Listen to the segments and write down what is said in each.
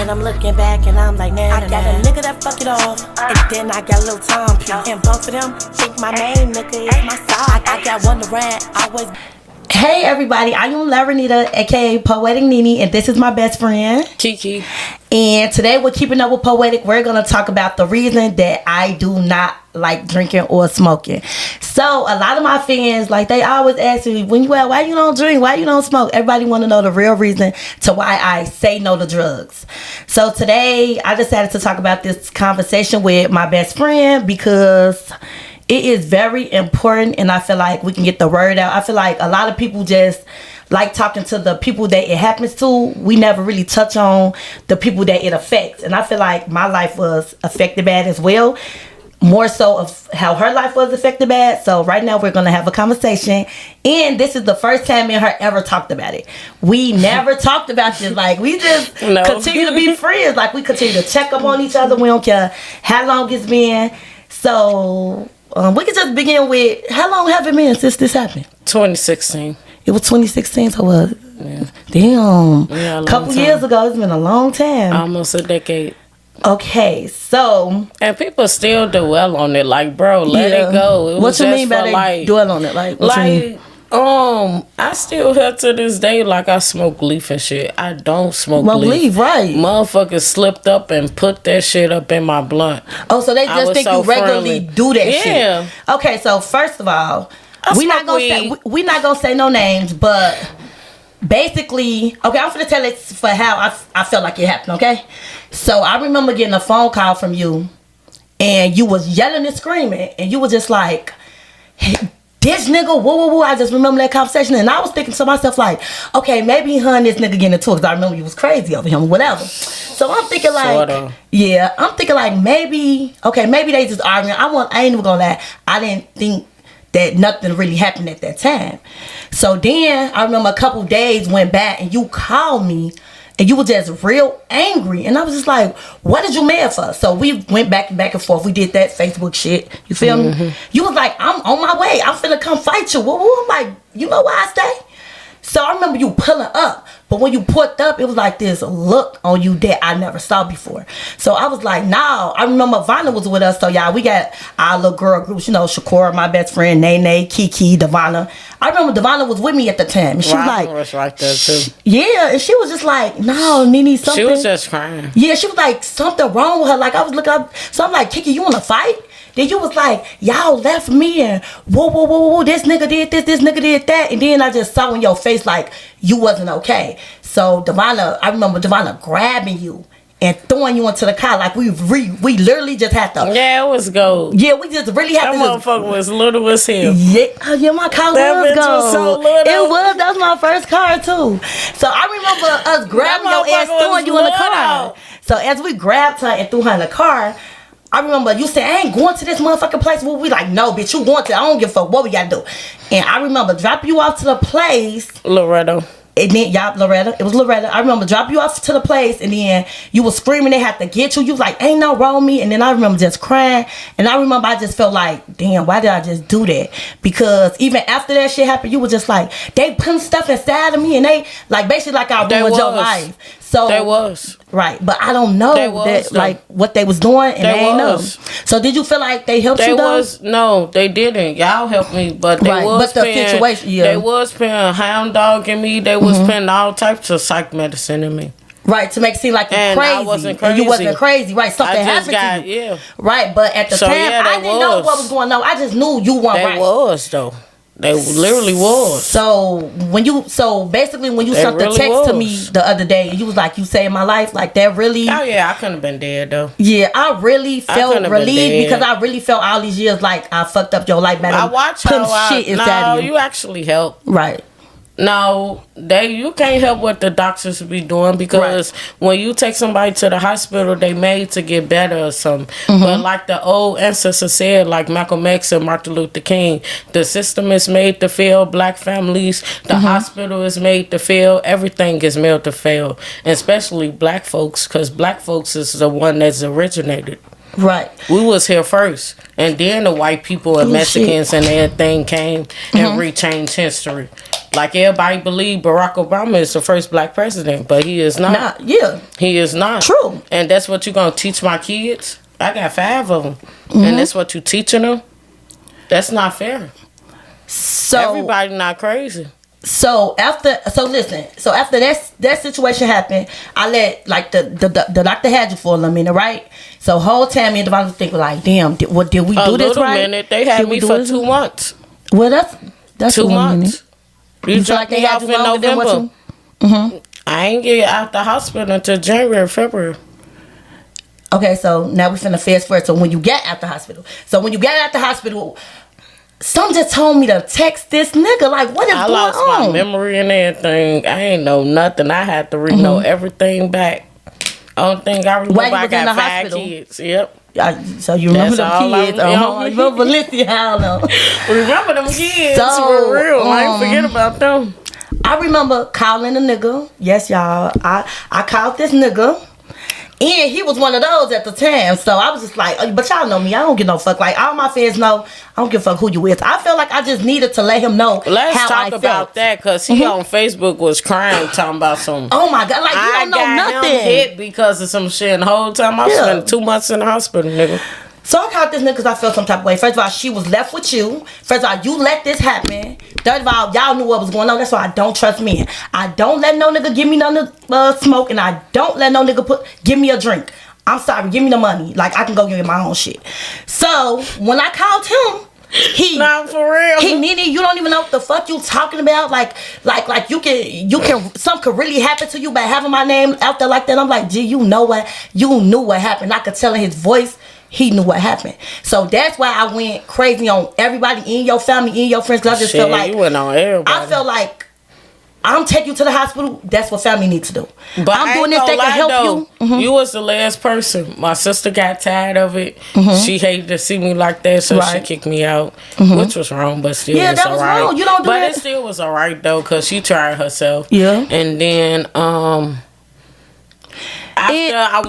then I'm looking back and I'm like, nah, I got a nigga that fuck it off, and then I got a little Tom P. And both of them think my main nigga is my side. I got one to rant, always. Hey everybody, I am Laranita, aka Poeticnini, and this is my best friend Kiki. And today we're keeping up with Poetic. We're gonna talk about the reason that I do not like drinking or smoking. So a lot of my fans, like, they always ask me, when you why you don't drink, why you don't smoke? Everybody want to know the real reason to why I say no to drugs. So today I decided to talk about this conversation with my best friend because it is very important, and I feel like we can get the word out. I feel like a lot of people just like talking to the people that it happens to. We never really touch on the people that it affects. And I feel like my life was affected bad as well. More so of how her life was affected bad. So right now we're going to have a conversation. And this is the first time me and her ever talked about it. We never talked about this. Like, we just continue to be friends. Like, we continue to check up on each other. We don't care how long it's been. So we can just begin with, how long have it been since this happened? 2016. It was 2016, so what? Yeah. Damn. Yeah, a couple years ago. It's been a long time. Almost a decade. Okay, so. And people still dwell on it. Like, bro, let it go. It what you mean by they dwell on it? Like, what you mean? I still here to this day, like, I smoke leaf and shit. I don't smoke leaf. Right. Motherfuckers slipped up and put that shit up in my blunt. Oh, so they just think you regularly do that shit. Yeah. Okay, so first of all, we're not gonna say no names, but basically, okay, I'm gonna tell it for how I felt like it happened, okay? So I remember getting a phone call from you, and you was yelling and screaming, and you were just like, hey, this nigga, woo, woo, woo. I just remember that conversation, and I was thinking to myself, like, okay, maybe her and this nigga getting into it, because I remember you was crazy over him or whatever. So I'm thinking like, yeah, I'm thinking like, maybe they just arguing. I ain't even gonna lie, I didn't think that nothing really happened at that time. So then I remember a couple days went back, and you called me, and you were just real angry, and I was just like, what did you mad for? So we went back and forth. We did that Facebook shit. You feel me? You was like, I'm on my way. I'm finna come fight you. I'm like, you know where I stay? So I remember you pulling up, but when you pulled up, it was like this look on you that I never saw before. So I was like, nah. I remember Vanna was with us, so y'all, we got our little girl groups, you know, Shakura, my best friend, Nene, Kiki, Devonna. I remember Devonna was with me at the time, and she was like, was right there too. Yeah, and she was just like, no, Nene, something. She was just crying. Yeah, she was like, something wrong with her. Like, I was looking up, so I'm like, Kiki, you wanna fight? Then you was like, y'all left me, and whoa, this nigga did this nigga did that. And then I just saw in your face like you wasn't okay. So I remember Devonna grabbing you and throwing you into the car. Like, we literally just had to. Yeah, it was gold. Yeah, we just really had to. That motherfucker was little as hell. Yeah, my car was gold. Was so little. It was. That was my first car too. So I remember us grabbing your ass, throwing you in the car. So as we grabbed her and threw her in the car, I remember you said, I ain't going to this motherfucking place. Well, we like, no, bitch, you going to. I don't give a fuck what we gotta do. And I remember dropping you off to the place. Loretto. And then, Loretta. It was Loretta. I remember dropping you off to the place, and then you was screaming they had to get you. You was like, ain't no wrong with me. And then I remember just crying. And I remember I just felt like, damn, why did I just do that? Because even after that shit happened, you were just like, they putting stuff inside of me, and they, like, basically like I ruined your life. So they was. Right, but I don't know like what they was doing, and they ain't know. So did you feel like they helped you though? No, they didn't. Y'all helped me, but they was paying. Situation, They was paying hound dog in me. They was paying all types of psych medicine in me. Right, to make it seem like you're crazy. I wasn't crazy. And you wasn't crazy. Right, something happened to you. Yeah. Right, but at the time, I didn't know what was going on. I just knew you weren't right. They was though. They literally was. So basically when you sent the text to me the other day, you was like, you saved my life, like that really. Oh yeah, I couldn't have been dead though. Yeah, I really felt relieved because I really felt all these years like I fucked up your life, man. I watched how shit inside of you. You actually helped. Right. No, you can't help what the doctors be doing because when you take somebody to the hospital, they made to get better or something. But like the old ancestors said, like Malcolm X and Martin Luther King, the system is made to fail black families. The hospital is made to fail. Everything is made to fail, and especially black folks, because black folks is the one that's originated. Right. We was here first, and then the white people and Mexicans and everything came and rechanged history. Like everybody believe Barack Obama is the first black president, but he is not. He is not. True. And that's what you gonna teach my kids? I got 5 of them, and that's what you teaching them? That's not fair. So everybody not crazy. So after that situation happened, I let like the doctor had you for a little minute, right? So whole time me and Devon was thinking like, damn, did we do this right? A little minute. They had me for 2 months. Well, that's 2 months. You dropped me off in November. I ain't get out the hospital until January, February. Okay, so now we finna fast forward. So when you get out the hospital, some just told me to text this nigga. Like, what is going on? I lost my memory and everything. I ain't know nothing. I had to re-know everything back. Only thing I remember, I got 5 kids. Yep. So you remember them kids? You remember Felicity Howell? Remember them kids? For real. I ain't forget about them. I remember calling a nigga. Yes, y'all. I called this nigga. And he was one of those at the time. So I was just like, but y'all know me. I don't give no fuck. Like, all my fans know I don't give a fuck who you is. I feel like I just needed to let him know Let's how talk I about felt. that, because he on Facebook was crying, talking about some. Oh my God. Like, you don't know nothing. Him hit because of some shit. And the whole time I spent 2 months in the hospital, nigga. So I called this nigga because I felt some type of way. First of all, she was left with you. First of all, you let this happen. Third of all, y'all knew what was going on. That's why I don't trust men. I don't let no nigga give me none smoke, and I don't let no nigga give me a drink. I'm sorry, give me the money. Like, I can go get my own shit. So when I called him, he not for real. He meaning you don't even know what the fuck you talking about. Like you can something could really happen to you by having my name out there like that. I'm like, gee, you knew what happened. I could tell in his voice. He knew what happened. So that's why I went crazy on everybody in your family, in your friends. Cause I just felt like you went on everybody. I felt like I'm taking you to the hospital. That's what family needs to do. But I'm doing this. They can help you. You was the last person. My sister got tired of it. She hated to see me like that, so she kicked me out, which was wrong. But still, that was alright. Wrong. You don't do but that. It still was alright though, cause she tried herself. Yeah. And then after I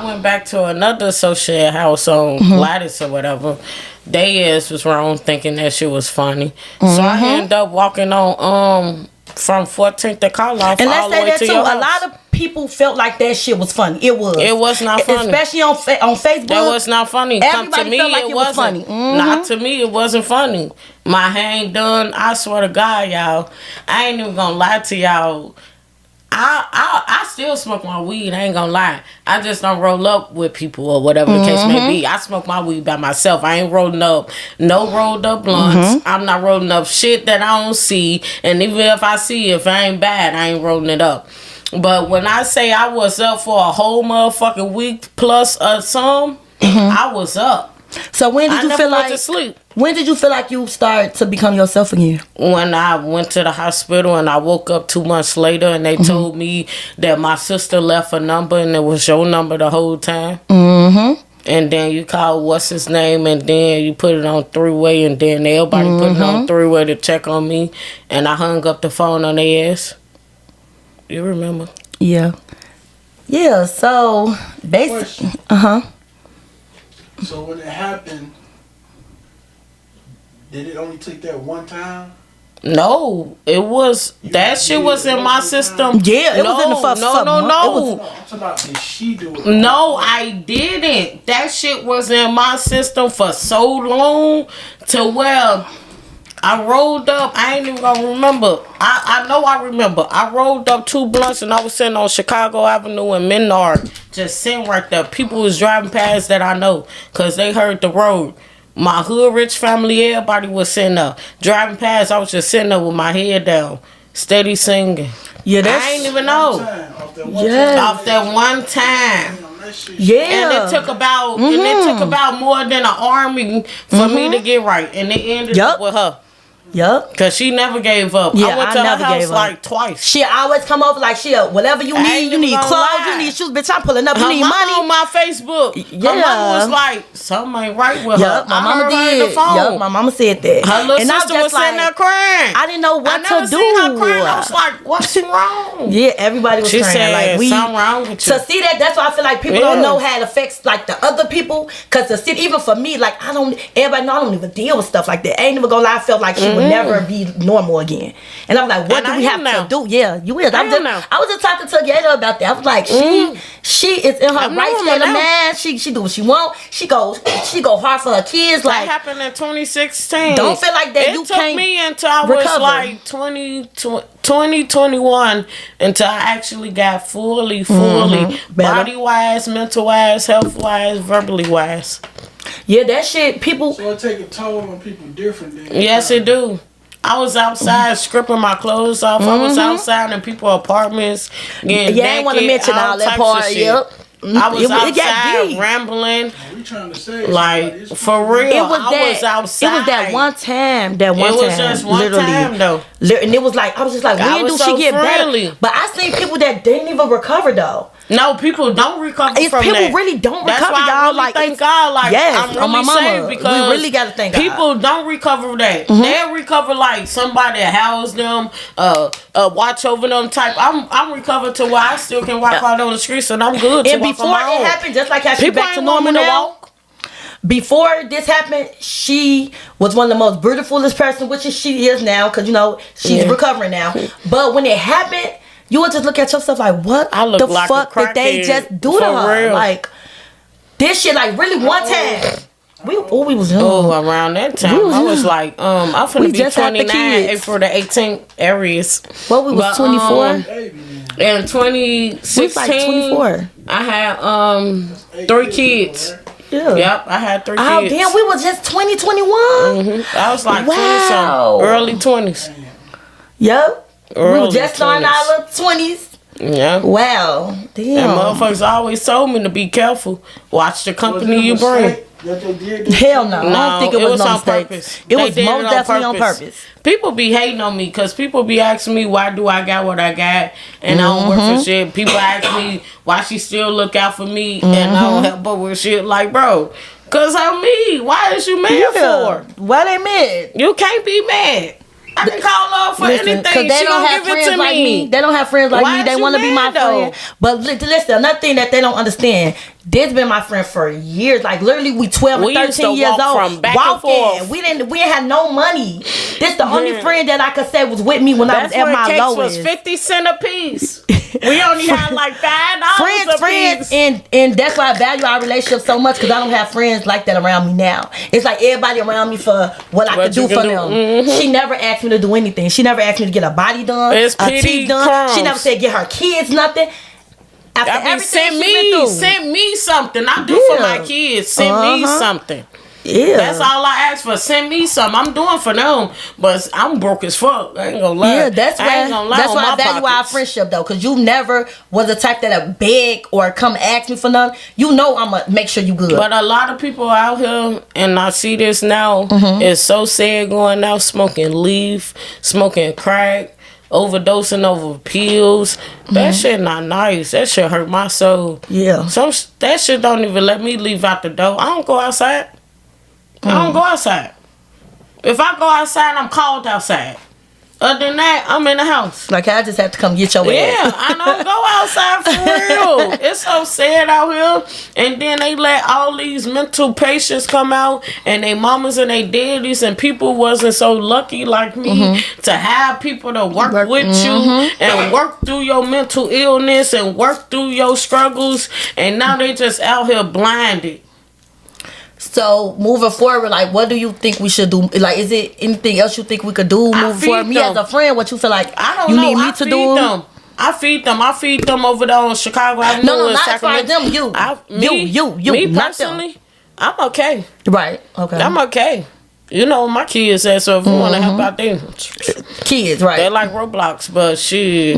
went back to another associate house on Gladys or whatever. They ass was wrong thinking that shit was funny. So I ended up walking on from 14th to Karloff all the way to your house. A lot of people felt like that shit was funny. It was. It was not funny. Especially on Facebook. That was not funny. Everybody to me, felt like it was funny. Not to me, it wasn't funny. My hair ain't done. I swear to God, y'all. I ain't even gonna lie to y'all. I still smoke my weed. I ain't gonna lie. I just don't roll up with people or whatever the case may be. I smoke my weed by myself. I ain't rolling up no rolled up blunts. I'm not rolling up shit that I don't see. And even if I see it, if I ain't bad, I ain't rolling it up. But when I say I was up for a whole motherfucking week plus some, I was up. So when did you feel like to sleep? When did you feel like you started to become yourself again? When I went to the hospital and I woke up 2 months later and they told me that my sister left a number and it was your number the whole time. And then you call what's his name and then you put it on 3-way and then everybody put it on 3-way to check on me and I hung up the phone on their ass. You remember? Yeah. So basically, So when it happened, did it only take that one time? No, it was that shit was in my system. Yeah, it was in the first. No. I'm talking about, did she do it? No, I didn't. That shit was in my system for so long to where I rolled up. I ain't even gonna remember. I know I remember. I rolled up 2 blunts and I was sitting on Chicago Avenue in Menard, just sitting right there. People was driving past that I know because they heard the road. My hood rich family, everybody was sitting there. Driving past, I was just sitting there with my head down, steady singing. Yeah, I ain't even know. Off that one time. Yeah. And it took about more than an army for me to get right. And it ended up with her. Yup. Cause she never gave up. Yeah, I went to her house like twice. She always come over like whatever you need. You need clothes, you need shoes. Bitch, I'm pulling up. You need money. On my Facebook. Yeah. My mama was like, something ain't right with her. My mama did. Her the phone. Yup, my mama said that. Her little sister was sitting there crying. I didn't know what to do. Her crying. I was like, what's wrong? Yeah, everybody was she crying. Said, like something wrong with you. So see that's why I feel like people don't know how it affects like the other people. Cause even for me, like everybody know I don't even deal with stuff like that. I ain't even gonna lie, I felt like she it will never be normal again. And I'm like, what do we have to do? Yeah, you is. I was just talking to Gator about that. I was like, she is in her right state of mind. She do what she want. She go hard for her kids. Like, that happened in 2016. Don't feel like that. It took me until I was like 2021 until I actually got fully body wise, mental wise, health wise, verbally wise. Yeah, that shit, people. So it take a toll on people different than yes, it do. I was outside stripping my clothes off. I was outside in people's apartments getting naked. I ain't want to mention all that part. Yep. I was outside rambling. We trying to say like for real. I was outside. It was that one time. It was just one time though. And it was like I was just like, when do she get better? But I seen people that didn't even recover though. No, people don't recover from people that. Really don't That's recover, why y'all. I really like, thank God. Like, yes, I'm really on my mama. saved because we really gotta thank people God. don't recover that. They'll recover like somebody house them, watch over them type. I'm recovered to where I still can walk out on the streets and I'm good. And before it happened, just like how she back to normal now. Before this happened, she was one of the most beautifulest person, which she is now, because she's recovering now. But when it happened, you would just look at yourself like, what the like fuck did they just do to her? Real. Like, this shit, like, really one time. We was young. Oh, around that time, I was like, I'm finna be 29, April the 18th, Aries. Well, we was 24. In 2016, we was like 24. I had 3 kids. Yeah. Yep, I had 3 kids. Oh, damn, we was just 2021. I was like 20-something, early 20s. Yep. Early we were just starting our little 20s. Yeah. Wow. Damn. And motherfuckers always told me to be careful. Watch the company you bring. Hell no. I don't think it was on purpose. It was most definitely on purpose. People be hating on me because people be asking me why do I got what I got and I don't work for shit. People ask me why she still look out for me and I don't help her with shit. Like, bro, cause I'm me. Why is you mad for? Why they mad? You can't be mad. I can call her for anything. Because they don't have friends like me. They don't have friends like me. They want to be my friend. But listen, another thing that they don't understand. This been my friend for years. Like literally, we 12 and 13 years old. Walking. We didn't have no money. This the only friend that I could say was with me when I was at my lowest. Was 50 cents a piece. We only had like $5 friends, and that's why I value our relationship so much because I don't have friends like that around me now. It's like everybody around me for what I could do for them. She never asked me to do anything. She never asked me to get a body done, a teeth done. Crumbs. She never said get her kids nothing. After everything send me something. I do for my kids. Send me something. Yeah, that's all I ask for. Send me something. I'm doing for them, but I'm broke as fuck. I ain't gonna lie. Yeah, that's why I value our friendship though, because you never was the type that'll beg or come ask me for nothing. You know I'ma make sure you good. But a lot of people out here, and I see this now, is so sad going out smoking leaf, smoking crack, overdosing over pills. That shit not nice. That shit hurt my soul. Yeah. That shit don't even let me leave out the door. I don't go outside. I don't go outside. If I go outside, I'm called outside. Other than that, I'm in the house. Like I just have to come get your ass. Yeah, I don't go outside for real. It's so sad out here. And then they let all these mental patients come out, and they mamas and they daddies, and people wasn't so lucky like me to have people to work with you and work through your mental illness and work through your struggles. And now they just out here blinded. So moving forward, like, what do you think we should do? Like, is it anything else you think we could do moving forward? Me as a friend, what you feel like you need me to do? I feed them over there on Chicago Avenue. No, not as far as them. You. Me personally, I'm okay. Right. Okay. I'm okay. You know my kids said so if you want to help out them kids, right? They like Roblox, but shit,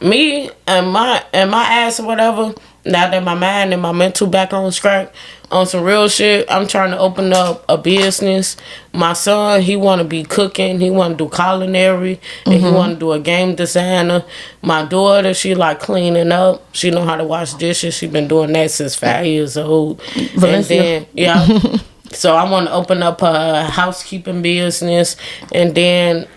me and my ass or whatever. Now that my mind and my mental back on track, on some real shit, I'm trying to open up a business. My son, he want to be cooking. He want to do culinary. And he want to do a game designer. My daughter, she like cleaning up. She know how to wash dishes. She been doing that since 5 years old. Valencia. And then, so I want to open up a housekeeping business. And then,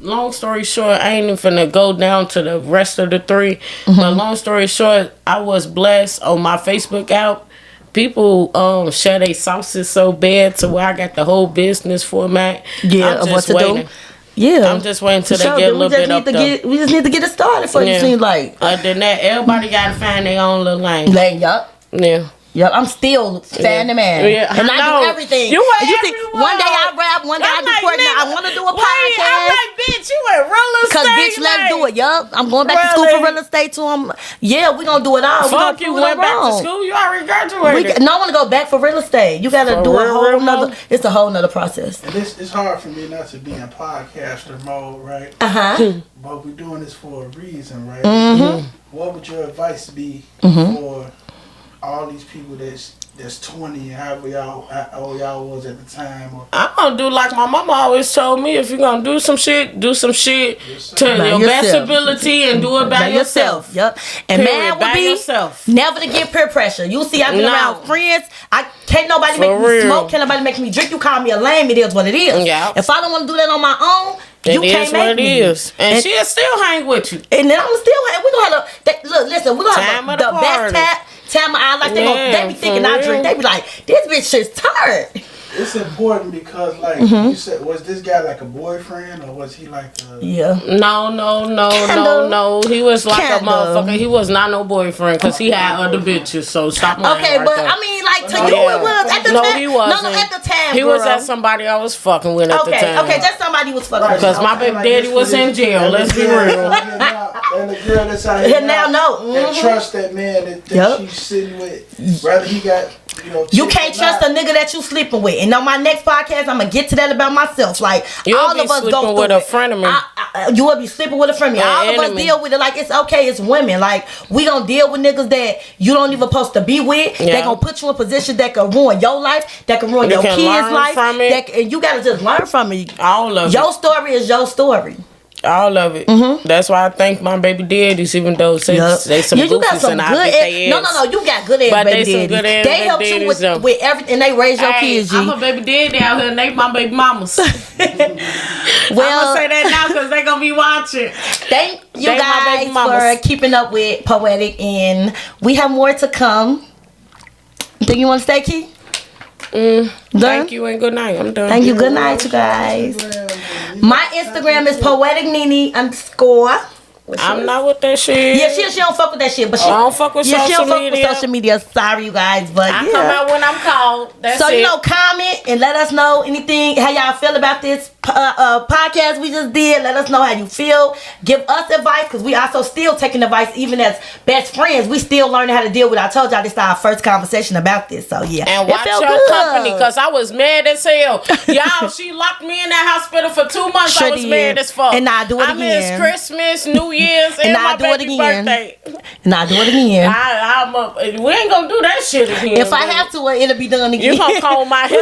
long story short, I ain't even finna go down to the rest of the 3. But long story short, I was blessed on my Facebook out. people share their sauces so bad to where I got the whole business format. Yeah, I'm just waiting. Yeah, I'm just waiting till they get a little bit up there. We just need to get it started for you. Seems like. Other than that, everybody gotta find their own little lane. Yup. Yeah. Yep, I'm still fan the man. Yeah, and I do everything. You see, one day I rap, one day I do coordinate. I want to do a podcast. I'm like, bitch, you in real estate. Because, bitch, let's do it. Yup, I'm going back to school for real estate too. Yeah, we going to do it all. Fuck, you went back to school? You already graduated. No, I want to go back for real estate. You got to do a whole nother, it's a whole nother process. And it's hard for me not to be in podcaster mode, right? But we're doing this for a reason, right? What would your advice be for all these people that's 20 and however y'all was at the time? I'm gonna do like my mama always told me: if you're gonna do some shit to your best ability and do it by yourself. Yep. And man would be never to get peer pressure. You see, I've been around friends. Can't nobody make me smoke. Can't nobody make me drink. You call me a lame. It is what it is. Yeah. If I don't want to do that on my own, you can't make me. It is. And she'll still hang with you. And then I'm still hang. We're gonna have listen. We're gonna have the best time I like they be thinking I drink. They be like, this bitch is tired. It's important because, like you said, was this guy like a boyfriend or was he like a... Yeah. No. He was like a motherfucker. He was not no boyfriend because he had other bitches. So stop lying. Okay, but I mean, like to you, it was at the time. No, he wasn't. No, at the time, he was at somebody I was fucking with at the time. Okay, just somebody was fucking with. Because my baby daddy was in jail. Let's be real. And the girl that's out here now know that trust that man that she's sitting with, rather he got. You can't trust a nigga that you sleeping with. And on my next podcast, I'm gonna get to that about myself. Like all of us go through with a friend of me. You will be sleeping with a friend of me. All of us deal with it. Like it's okay. It's women. Like we gonna deal with niggas that you don't even supposed to be with. Yeah. They gonna put you in a position that can ruin your life. That can ruin your kids' life. And you gotta just learn from it. All of it. Your story is your story. All of it. That's why I thank my baby daddies, even though they some you got some good No, you got good ass baby daddies. They help you with everything. They raise your kids. I'm a baby daddy out here, and they my baby mamas. Well, I'm gonna say that now because they gonna be watching. Thank you guys for keeping up with Poetic, and we have more to come. Think you want to stay, Key? Thank you and good night. I'm done. Thank you. Good night, you guys. My Instagram is Poeticnini _. I'm not with that shit. Yeah, she don't fuck with that shit. But I don't fuck with social media. She don't fuck with social media. Sorry, you guys, but I come out when I'm called. That's it. Comment and let us know anything, how y'all feel about this podcast we just did. Let us know how you feel. Give us advice because we also still taking advice, even as best friends. We still learning how to deal with. I told y'all this is our first conversation about this, so yeah. And watch your company because I was mad as hell. Y'all, she locked me in that hospital for 2 months. I was mad as fuck. And I do it again. I miss Christmas, New Year's, and my baby's birthday. And I do it again. We ain't gonna do that shit again. If I have to, it'll be done again. You gonna comb my hair?